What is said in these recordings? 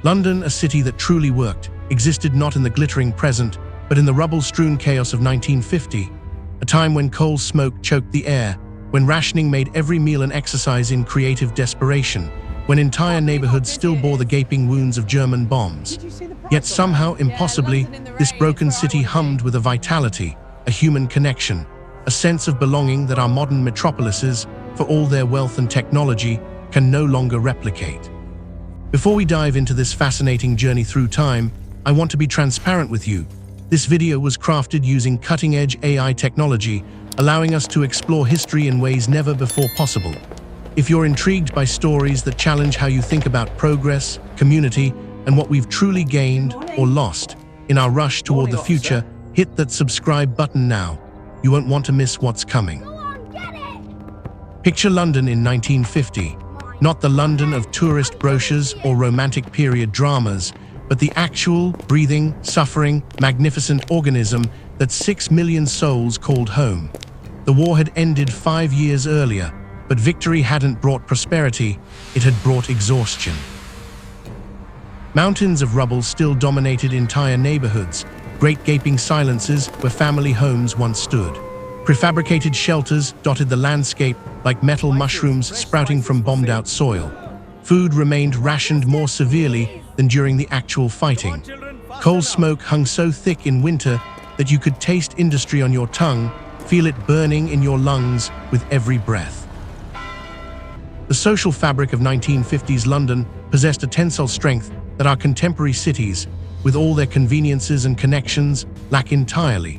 London, a city that truly worked, existed not in the glittering present, but in the rubble-strewn chaos of 1950, a time when coal smoke choked the air, when rationing made every meal an exercise in creative desperation, when entire neighborhoods still bore the gaping wounds of German bombs. Yet somehow, impossibly, this broken city hummed with a vitality, a human connection, a sense of belonging that our modern metropolises, for all their wealth and technology, can no longer replicate. Before we dive into this fascinating journey through time, I want to be transparent with you. This video was crafted using cutting-edge AI technology, allowing us to explore history in ways never before possible. If you're intrigued by stories that challenge how you think about progress, community, and what we've truly gained or lost in our rush toward the future, hit that subscribe button now. You won't want to miss what's coming. Picture London in 1950. Not the London of tourist brochures or romantic period dramas, but the actual, breathing, suffering, magnificent organism that 6 million souls called home. The war had ended 5 years earlier, but victory hadn't brought prosperity, it had brought exhaustion. Mountains of rubble still dominated entire neighborhoods, great gaping silences where family homes once stood. Prefabricated shelters dotted the landscape like metal mushrooms sprouting from bombed-out soil. Food remained rationed more severely than during the actual fighting. Coal smoke hung so thick in winter that you could taste industry on your tongue, feel it burning in your lungs with every breath. The social fabric of 1950s London possessed a tensile strength that our contemporary cities, with all their conveniences and connections, lack entirely.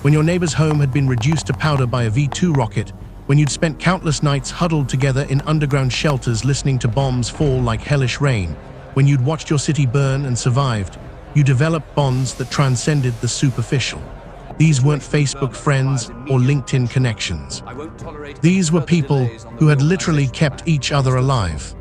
When your neighbor's home had been reduced to powder by a V-2 rocket, when you'd spent countless nights huddled together in underground shelters listening to bombs fall like hellish rain, when you'd watched your city burn and survived, you developed bonds that transcended the superficial. These weren't Facebook friends or LinkedIn connections. These were people who had literally kept each other alive.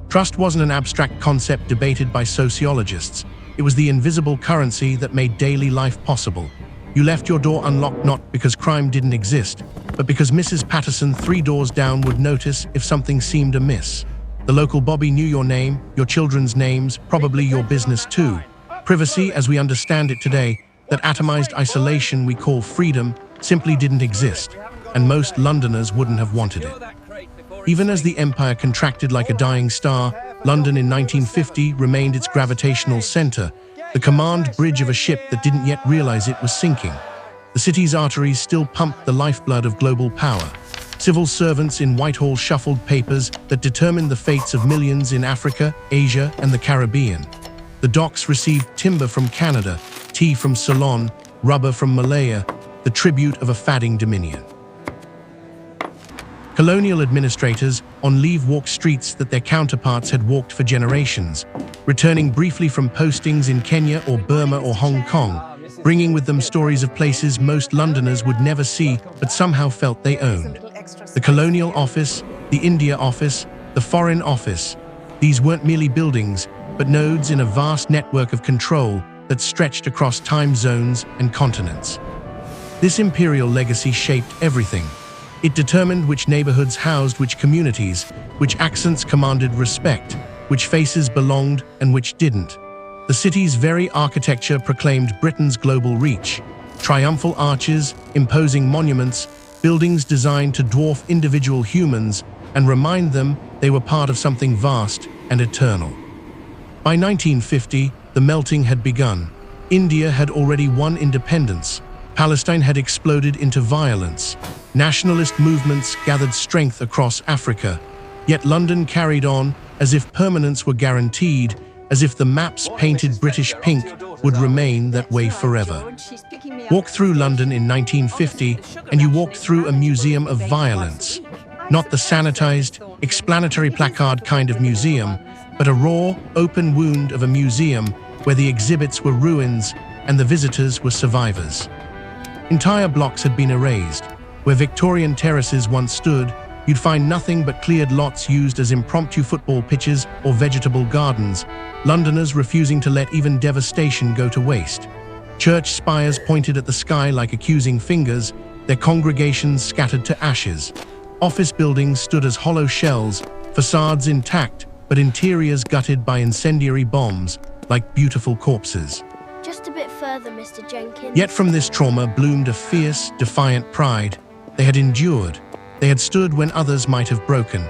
Trust wasn't an abstract concept debated by sociologists. It was the invisible currency that made daily life possible. You left your door unlocked not because crime didn't exist, but because Mrs. Patterson 3 doors down would notice if something seemed amiss. The local Bobby knew your name, your children's names, probably your business too. Privacy, as we understand it today, that atomized isolation we call freedom, simply didn't exist, and most Londoners wouldn't have wanted it. Even as the empire contracted like a dying star, London in 1950 remained its gravitational center, the command bridge of a ship that didn't yet realize it was sinking. The city's arteries still pumped the lifeblood of global power. Civil servants in Whitehall shuffled papers that determined the fates of millions in Africa, Asia, and the Caribbean. The docks received timber from Canada, tea from Ceylon, rubber from Malaya, the tribute of a fading dominion. Colonial administrators on leave walked streets that their counterparts had walked for generations, returning briefly from postings in Kenya or Burma or Hong Kong, bringing with them stories of places most Londoners would never see but somehow felt they owned. The Colonial Office, the India Office, the Foreign Office. These weren't merely buildings, but nodes in a vast network of control that stretched across time zones and continents. This imperial legacy shaped everything. It determined which neighborhoods housed which communities, which accents commanded respect, which faces belonged and which didn't. The city's very architecture proclaimed Britain's global reach. Triumphal arches, imposing monuments, buildings designed to dwarf individual humans and remind them they were part of something vast and eternal. By 1950, the melting had begun. India had already won independence. Palestine had exploded into violence. Nationalist movements gathered strength across Africa. Yet London carried on as if permanence were guaranteed, as if the maps painted British pink would remain that way forever. Walk through London in 1950 and you walked through a museum of violence. Not the sanitized, explanatory placard kind of museum, but a raw, open wound of a museum where the exhibits were ruins and the visitors were survivors. Entire blocks had been erased. Where Victorian terraces once stood, you'd find nothing but cleared lots used as impromptu football pitches or vegetable gardens, Londoners refusing to let even devastation go to waste. Church spires pointed at the sky like accusing fingers, their congregations scattered to ashes. Office buildings stood as hollow shells, facades intact, but interiors gutted by incendiary bombs like beautiful corpses. Just a bit further, Mr. Jenkins. Yet from this trauma bloomed a fierce, defiant pride. They had endured. They had stood when others might have broken.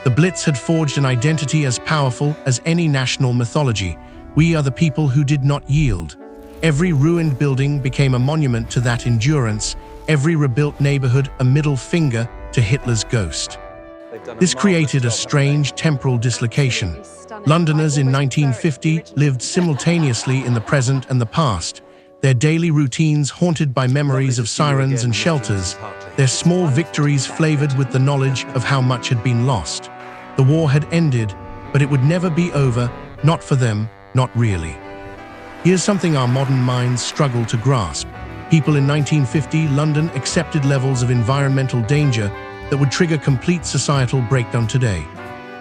The Blitz had forged an identity as powerful as any national mythology. We are the people who did not yield. Every ruined building became a monument to that endurance, every rebuilt neighborhood a middle finger to Hitler's ghost. This created a strange temporal dislocation. Londoners in 1950 lived simultaneously in the present and the past, their daily routines haunted by memories of sirens and shelters, their small victories flavored with the knowledge of how much had been lost. The war had ended, but it would never be over, not for them, not really. Here's something our modern minds struggle to grasp. People in 1950 London accepted levels of environmental danger that would trigger complete societal breakdown today.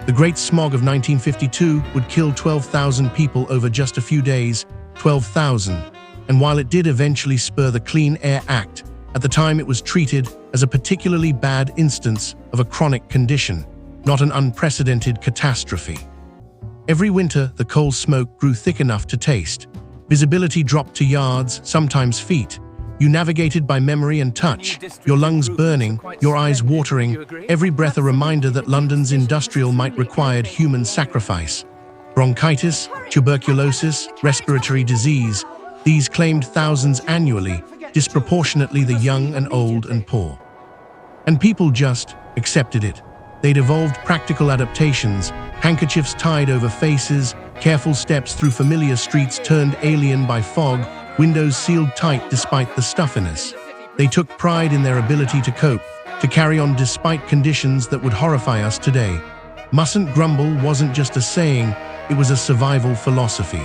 The Great Smog of 1952 would kill 12,000 people over just a few days, 12,000. And while it did eventually spur the Clean Air Act, at the time it was treated as a particularly bad instance of a chronic condition, not an unprecedented catastrophe. Every winter, the coal smoke grew thick enough to taste. Visibility dropped to yards, sometimes feet. You navigated by memory and touch, your lungs burning, your eyes watering, every breath a reminder that London's industrial might required human sacrifice. Bronchitis, tuberculosis, respiratory disease, these claimed thousands annually, disproportionately the young and old and poor. And people just accepted it. They'd evolved practical adaptations, handkerchiefs tied over faces, careful steps through familiar streets turned alien by fog, windows sealed tight despite the stuffiness. They took pride in their ability to cope, to carry on despite conditions that would horrify us today. Mustn't grumble wasn't just a saying, it was a survival philosophy.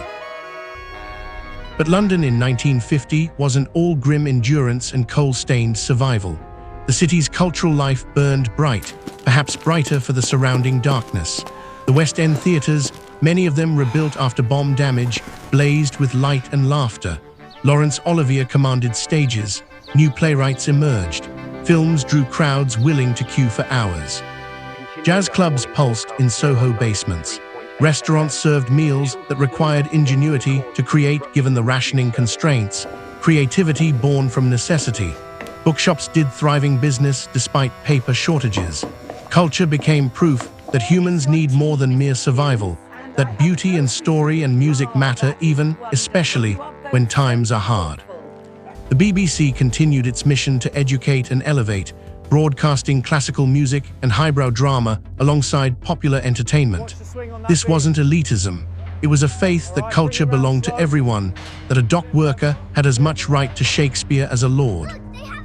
But London in 1950 wasn't all grim endurance and coal-stained survival. The city's cultural life burned bright, perhaps brighter for the surrounding darkness. The West End theatres, many of them rebuilt after bomb damage, blazed with light and laughter. Laurence Olivier commanded stages, new playwrights emerged, films drew crowds willing to queue for hours. Jazz clubs pulsed in Soho basements. Restaurants served meals that required ingenuity to create given the rationing constraints, creativity born from necessity. Bookshops did thriving business despite paper shortages. Culture became proof that humans need more than mere survival, that beauty and story and music matter even, especially, when times are hard. The BBC continued its mission to educate and elevate, broadcasting classical music and highbrow drama alongside popular entertainment. This wasn't elitism. It was a faith that culture belonged to everyone, that a dock worker had as much right to Shakespeare as a lord.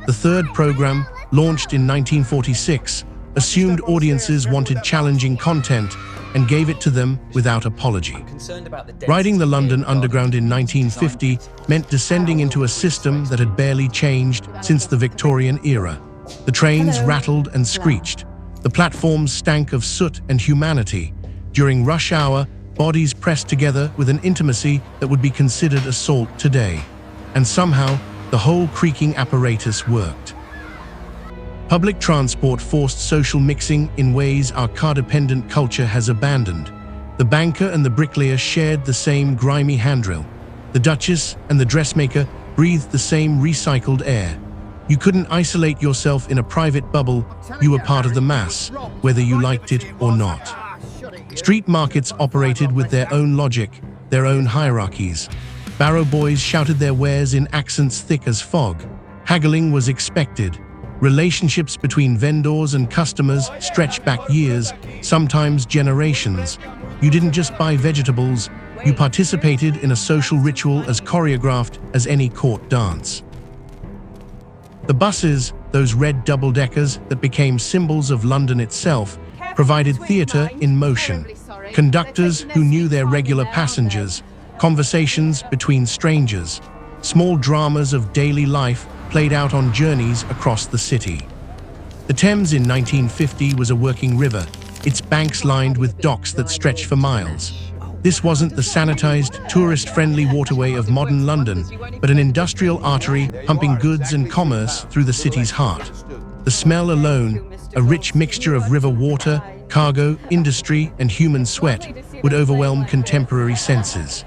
The third program, launched in 1946, assumed audiences wanted challenging content and gave it to them without apology. Riding the London Underground in 1950 meant descending into a system that had barely changed since the Victorian era. The trains rattled and screeched. The platforms stank of soot and humanity. During rush hour, bodies pressed together with an intimacy that would be considered assault today. And somehow, the whole creaking apparatus worked. Public transport forced social mixing in ways our car-dependent culture has abandoned. The banker and the bricklayer shared the same grimy handrail. The duchess and the dressmaker breathed the same recycled air. You couldn't isolate yourself in a private bubble, you were part of the mass, whether you liked it or not. Street markets operated with their own logic, their own hierarchies. Barrow boys shouted their wares in accents thick as fog. Haggling was expected. Relationships between vendors and customers stretched back years, sometimes generations. You didn't just buy vegetables, you participated in a social ritual as choreographed as any court dance. The buses, those red double-deckers that became symbols of London itself, provided theatre in motion. Conductors who knew their regular passengers, conversations between strangers, small dramas of daily life played out on journeys across the city. The Thames in 1950 was a working river, its banks lined with docks that stretched for miles. This wasn't the sanitized, tourist-friendly waterway of modern London, but an industrial artery pumping goods and commerce through the city's heart. The smell alone, a rich mixture of river water, cargo, industry, and human sweat would overwhelm contemporary senses.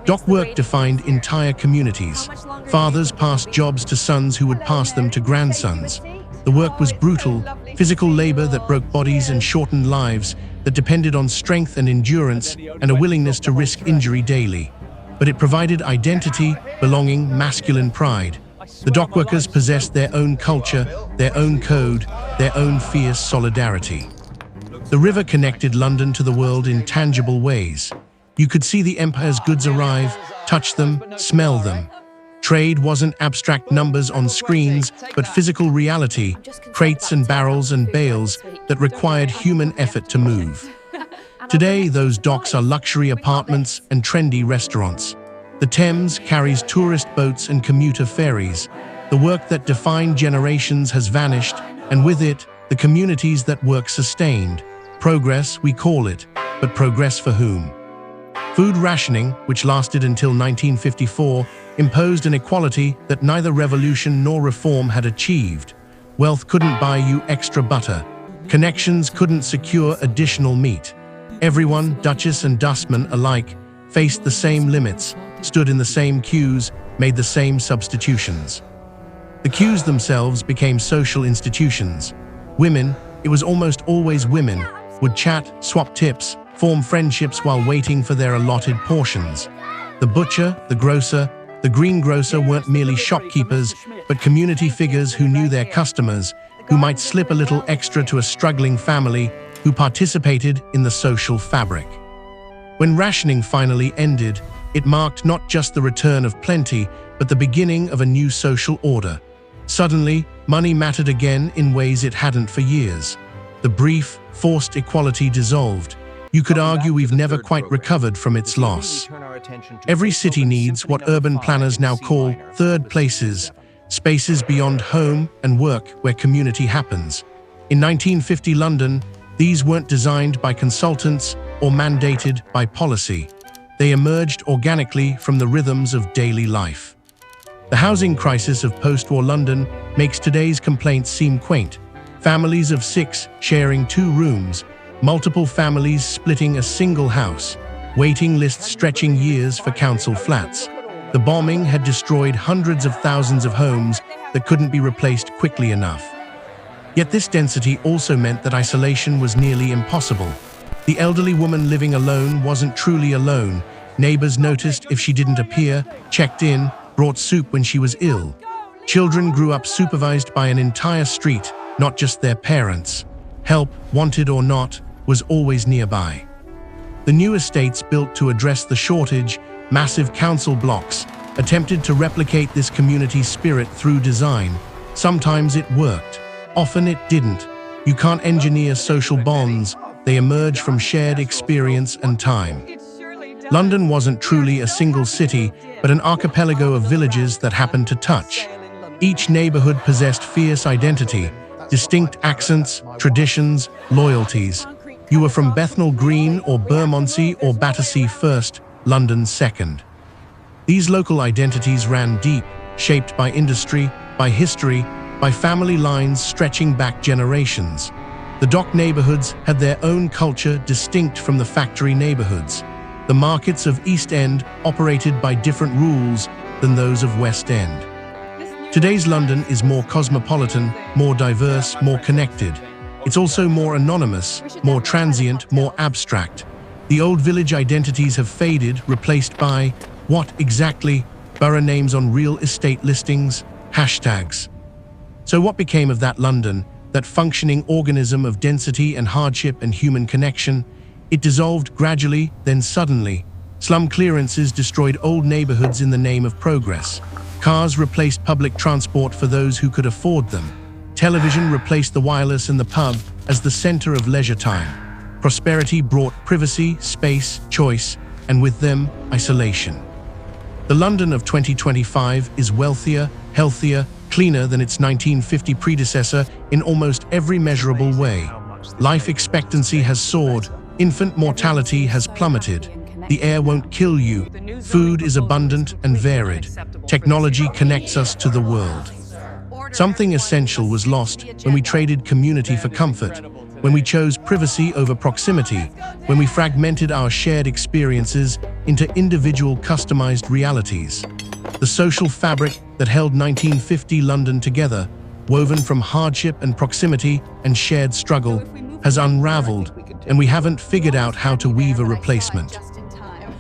Dock work defined entire communities. Fathers passed jobs to sons who would pass them to grandsons. The work was brutal, physical labor that broke bodies and shortened lives, that depended on strength and endurance and a willingness to risk injury daily. But it provided identity, belonging, masculine pride. The dockworkers possessed their own culture, their own code, their own fierce solidarity. The river connected London to the world in tangible ways. You could see the empire's goods arrive, touch them, smell them. Trade wasn't abstract numbers on screens, but physical reality, crates and barrels and bales that required human effort to move. Today, those docks are luxury apartments and trendy restaurants. The Thames carries tourist boats and commuter ferries. The work that defined generations has vanished, and with it, the communities that work sustained. Progress, we call it, but progress for whom? Food rationing, which lasted until 1954, imposed an equality that neither revolution nor reform had achieved. Wealth couldn't buy you extra butter. Connections couldn't secure additional meat. Everyone, duchess and dustman alike, faced the same limits, stood in the same queues, made the same substitutions. The queues themselves became social institutions. Women, it was almost always women, would chat, swap tips, form friendships while waiting for their allotted portions. The butcher, the grocer, the greengrocer weren't merely shopkeepers, but community figures who knew their customers, who might slip a little extra to a struggling family, who participated in the social fabric. When rationing finally ended, it marked not just the return of plenty, but the beginning of a new social order. Suddenly, money mattered again in ways it hadn't for years. The brief, forced equality dissolved. You could argue we've never quite recovered from its loss. Every city needs what urban planners now call third places, spaces beyond home and work where community happens. In 1950 London, these weren't designed by consultants or mandated by policy. They emerged organically from the rhythms of daily life. The housing crisis of post-war London makes today's complaints seem quaint. Families of 6 sharing 2 rooms, multiple families splitting a single house, waiting lists stretching years for council flats. The bombing had destroyed hundreds of thousands of homes that couldn't be replaced quickly enough. Yet this density also meant that isolation was nearly impossible. The elderly woman living alone wasn't truly alone. Neighbors noticed if she didn't appear, checked in, brought soup when she was ill. Children grew up supervised by an entire street, not just their parents. Help, wanted or not, was always nearby. The new estates built to address the shortage, massive council blocks, attempted to replicate this community spirit through design. Sometimes it worked, often it didn't. You can't engineer social bonds, they emerge from shared experience and time. London wasn't truly a single city, but an archipelago of villages that happened to touch. Each neighborhood possessed fierce identity, distinct accents, traditions, loyalties. You were from Bethnal Green or Bermondsey or Battersea first, London second. These local identities ran deep, shaped by industry, by history, by family lines stretching back generations. The dock neighborhoods had their own culture distinct from the factory neighborhoods. The markets of East End operated by different rules than those of West End. Today's London is more cosmopolitan, more diverse, more connected. It's also more anonymous, more transient, more abstract. The old village identities have faded, replaced by, what exactly? Borough names on real estate listings, hashtags. So what became of that London, that functioning organism of density and hardship and human connection? It dissolved gradually, then suddenly. Slum clearances destroyed old neighborhoods in the name of progress. Cars replaced public transport for those who could afford them. Television replaced the wireless and the pub as the center of leisure time. Prosperity brought privacy, space, choice, and with them, isolation. The London of 2025 is wealthier, healthier, cleaner than its 1950 predecessor in almost every measurable way. Life expectancy has soared, infant mortality has plummeted. The air won't kill you. Food is abundant and varied. Technology connects us to the world. Something essential was lost when we traded community for comfort. when we chose privacy over proximity, when we fragmented our shared experiences into individual customized realities. The social fabric that held 1950 London together, woven from hardship and proximity and shared struggle, has unraveled, and we haven't figured out how to weave a replacement.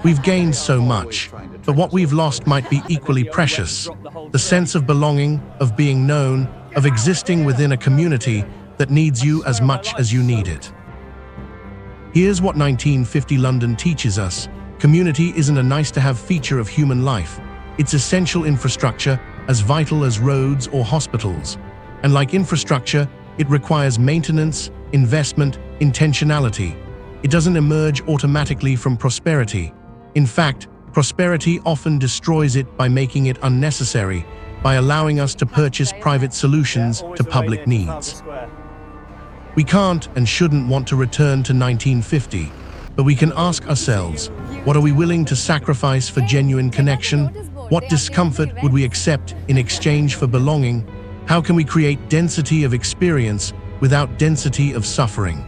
We've gained so much, but what we've lost might be equally precious. The sense of belonging, of being known, of existing within a community that needs you as much as you need it. Here's what 1950 London teaches us. Community isn't a nice-to-have feature of human life. It's essential infrastructure, as vital as roads or hospitals. And like infrastructure, it requires maintenance, investment, intentionality. It doesn't emerge automatically from prosperity. In fact, prosperity often destroys it by making it unnecessary, by allowing us to purchase private solutions to public needs. We can't and shouldn't want to return to 1950, but we can ask ourselves, what are we willing to sacrifice for genuine connection? What discomfort would we accept in exchange for belonging? How can we create density of experience without density of suffering?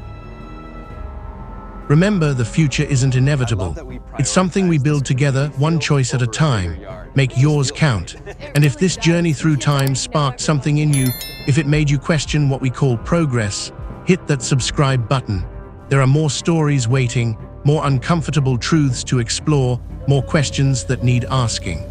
Remember, the future isn't inevitable. It's something we build together, one choice at a time. Make yours count. And if this journey through time sparked something in you, if it made you question what we call progress, hit that subscribe button. There are more stories waiting, more uncomfortable truths to explore, more questions that need asking.